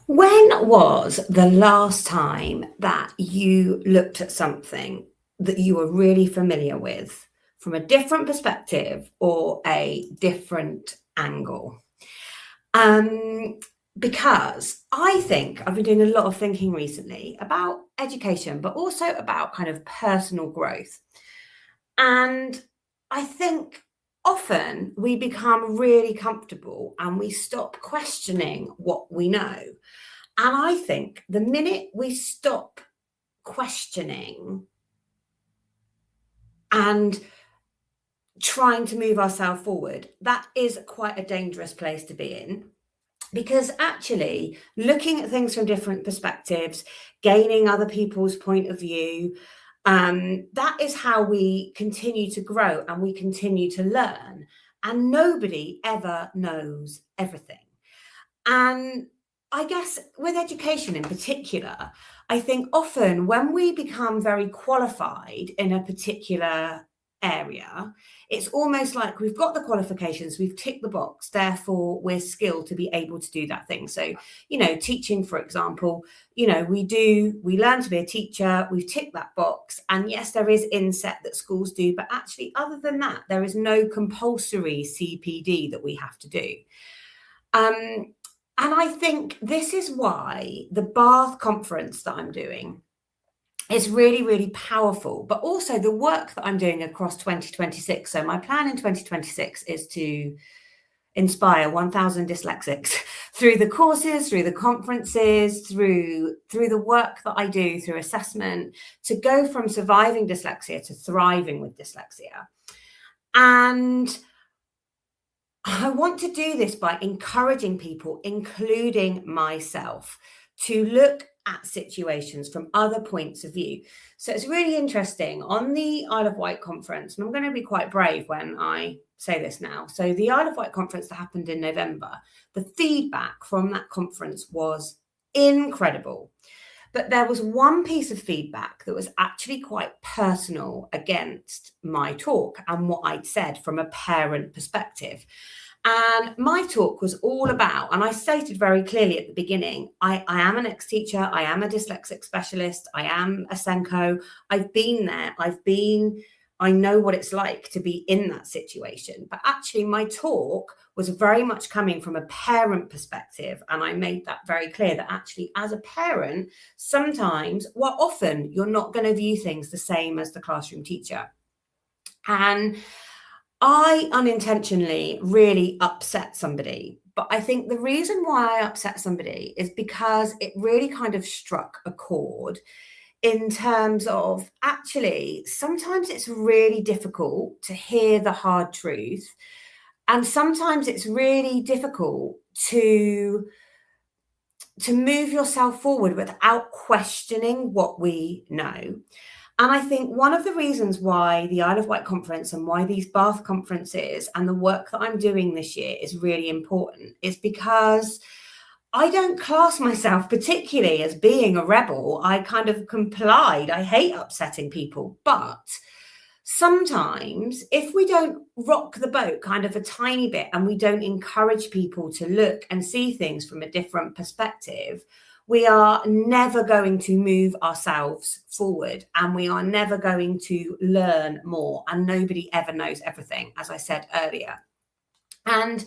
When was the last time that you looked at something that you were really familiar with from a different perspective or a different angle? Um, because I think I've been doing a lot of thinking recently about education, but also about kind of personal growth. And I think often we become really comfortable and we stop questioning what we know. And I think the minute we stop questioning and trying to move ourselves forward, that is quite a dangerous place to be in. Because actually, looking at things from different perspectives, gaining other people's point of view, that is how we continue to grow and we continue to learn. And nobody ever knows everything. And I guess with education in particular, I think often when we become very qualified in a particular area, it's almost like we've got the qualifications, we've ticked the box, therefore we're skilled to be able to do that thing. So, teaching, for example, we learn to be a teacher, we've ticked that box. And yes, there is inset that schools do, but actually, other than that, there is no compulsory CPD that we have to do. Um, and I think this is why the Bath conference that I'm doing is really, really powerful, but also the work that I'm doing across 2026. So my plan in 2026 is to inspire 1,000 dyslexics through the courses, through the conferences, through the work that I do, through assessment, to go from surviving dyslexia to thriving with dyslexia. And I want to do this by encouraging people, including myself, to look at situations from other points of view. So it's really interesting. On the Isle of Wight conference, and I'm going to be quite brave when I say this now. So the Isle of Wight conference that happened in November, the feedback from that conference was incredible. But there was one piece of feedback that was actually quite personal against my talk and what I'd said from a parent perspective. And my talk was all about, and I stated very clearly at the beginning, I am an ex-teacher, I am a dyslexic specialist, I am a SENCO, I've been there, I know what it's like to be in that situation. But actually my talk was very much coming from a parent perspective. And I made that very clear that actually as a parent, sometimes, well, often you're not going to view things the same as the classroom teacher. And I unintentionally really upset somebody. But I think the reason why I upset somebody is because it really kind of struck a chord in terms of actually, sometimes it's really difficult to hear the hard truth. And sometimes it's really difficult to move yourself forward without questioning what we know. And I think one of the reasons why the Isle of Wight conference and why these Bath conferences and the work that I'm doing this year is really important is because I don't class myself particularly as being a rebel. I kind of complied. I hate upsetting people. But sometimes if we don't rock the boat kind of a tiny bit and we don't encourage people to look and see things from a different perspective, we are never going to move ourselves forward and we are never going to learn more. And nobody ever knows everything, as I said earlier. And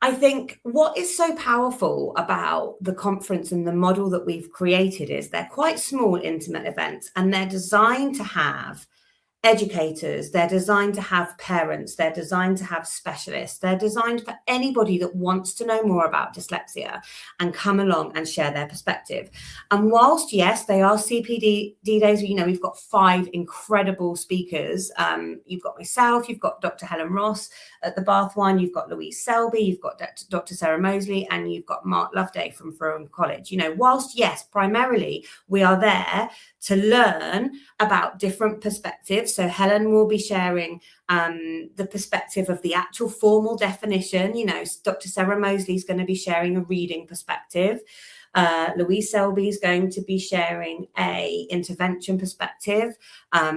I think what is so powerful about the conference and the model that we've created is they're quite small, intimate events, and they're designed to have educators, they're designed to have parents, they're designed to have specialists, they're designed for anybody that wants to know more about dyslexia and come along and share their perspective. And whilst, yes, they are CPD days, we've got 5 incredible speakers. You've got myself, you've got Dr. Helen Ross at the Bath one, you've got Louise Selby, you've got Dr. Sarah Mosley, and you've got Mark Loveday from Frome College. Whilst, yes, primarily we are there to learn about different perspectives. So Helen will be sharing the perspective of the actual formal definition. Dr. Sarah Mosley is going to be sharing a reading perspective. Louise Selby is going to be sharing a intervention perspective.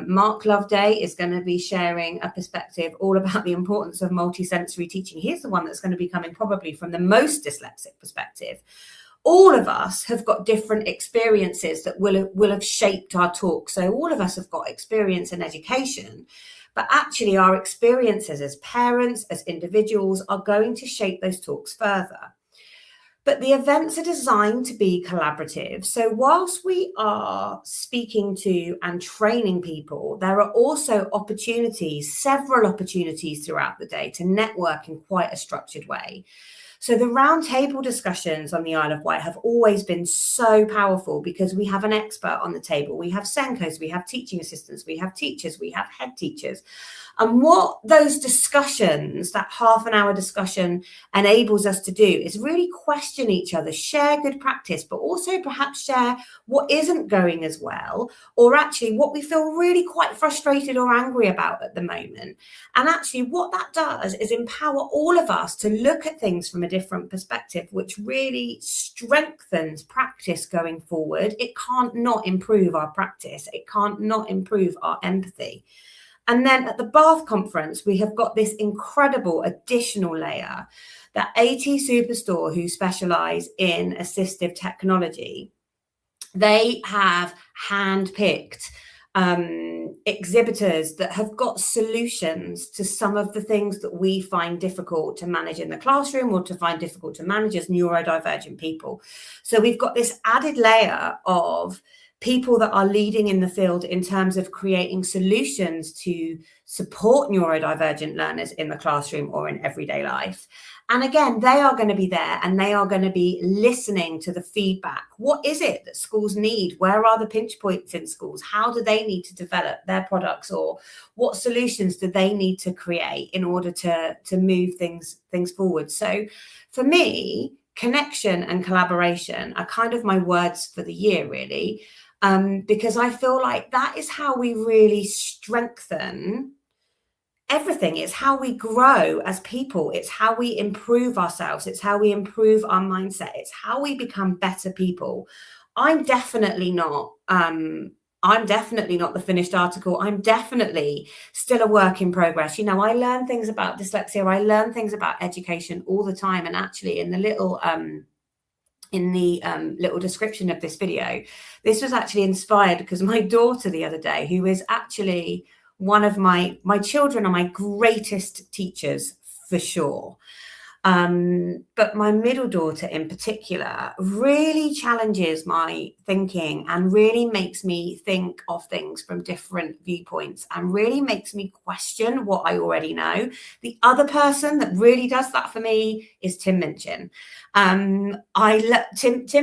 Mark Loveday is going to be sharing a perspective all about the importance of multisensory teaching. He's the one that's going to be coming probably from the most dyslexic perspective. all of us have got different experiences that will have shaped our talk. So all of us have got experience in education, but actually our experiences as parents, as individuals, are going to shape those talks further. But the events are designed to be collaborative. So whilst we are speaking to and training people, there are also opportunities, several opportunities throughout the day to network in quite a structured way. So the roundtable discussions on the Isle of Wight have always been so powerful because we have an expert on the table. We have SENCOs, we have teaching assistants, we have teachers, we have head teachers. And what those discussions, that half an hour discussion, enables us to do is really question each other, share good practice, but also perhaps share what isn't going as well, or actually what we feel really quite frustrated or angry about at the moment. And actually what that does is empower all of us to look at things from a different perspective, which really strengthens practice going forward. It can't not improve our practice. It can't not improve our empathy. And then at the Bath conference, we have got this incredible additional layer that AT Superstore, who specialise in assistive technology, they have handpicked exhibitors that have got solutions to some of the things that we find difficult to manage in the classroom or to find difficult to manage as neurodivergent people. So we've got this added layer of people that are leading in the field in terms of creating solutions to support neurodivergent learners in the classroom or in everyday life. And again, they are going to be there and they are going to be listening to the feedback. What is it that schools need? Where are the pinch points in schools? How do they need to develop their products, or what solutions do they need to create in order to move things forward? So for me, connection and collaboration are kind of my words for the year, really. Because I feel like that is how we really strengthen everything. It's how we grow as people. It's how we improve ourselves. It's how we improve our mindset. It's how we become better people. I'm definitely not the finished article. I'm definitely still a work in progress. You know, I learn things about dyslexia. I learn things about education all the time. And actually in the little description of this video, this was actually inspired because my daughter the other day, who is actually one of my children are my greatest teachers for sure. But my middle daughter in particular really challenges my thinking and really makes me think of things from different viewpoints and really makes me question what I already know. The other person that really does that for me is Tim Minchin. Tim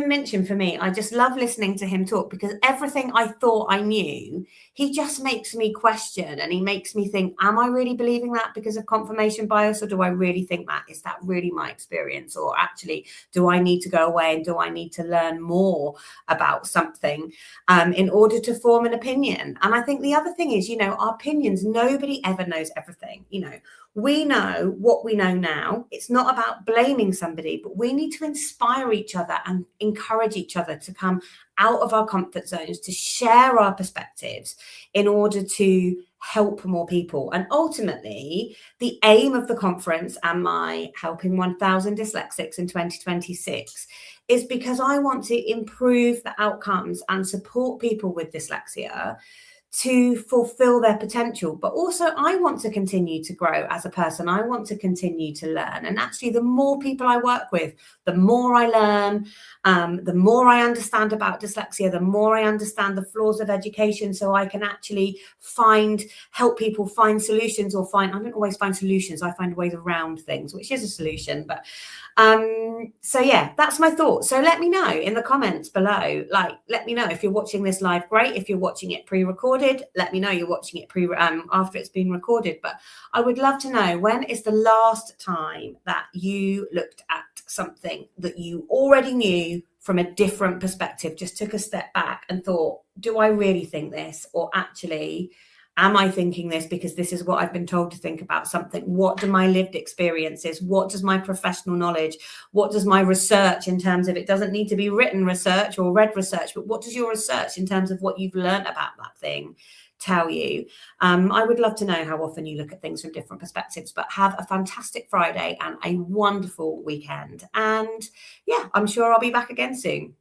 Minchin, for me, I just love listening to him talk because everything I thought I knew, he just makes me question and he makes me think, am I really believing that because of confirmation bias, or do I really think that? Is that really my experience? Or actually, do I need to go away and do I need to learn more about something in order to form an opinion? And I think the other thing is, you know, our opinions, nobody ever knows everything. You know, we know what we know now. It's not about blaming somebody, but we need to inspire each other and encourage each other to come out of our comfort zones, to share our perspectives in order to help more people. And ultimately, the aim of the conference and my helping 1,000 dyslexics in 2026 is because I want to improve the outcomes and support people with dyslexia to fulfill their potential. But also I want to continue to grow as a person. I want to continue to learn. And actually, the more people I work with, the more I learn, the more I understand about dyslexia, the more I understand the flaws of education, so I can actually help people find solutions, or I don't always find solutions. I find ways around things, which is a solution. But so yeah, that's my thought. So let me know in the comments below, let me know if you're watching this live. Great. If you're watching it pre-recorded, let me know you're watching it after it's been recorded. But I would love to know, when is the last time that you looked at something that you already knew from a different perspective, just took a step back and thought, do I really think this? Or actually, am I thinking this because this is what I've been told to think about something? What do my lived experiences? What does my professional knowledge? What does my research, in terms of, it doesn't need to be written research or read research, but what does your research in terms of what you've learned about that thing tell you. I would love to know how often you look at things from different perspectives, but have a fantastic Friday and a wonderful weekend. And yeah, I'm sure I'll be back again soon.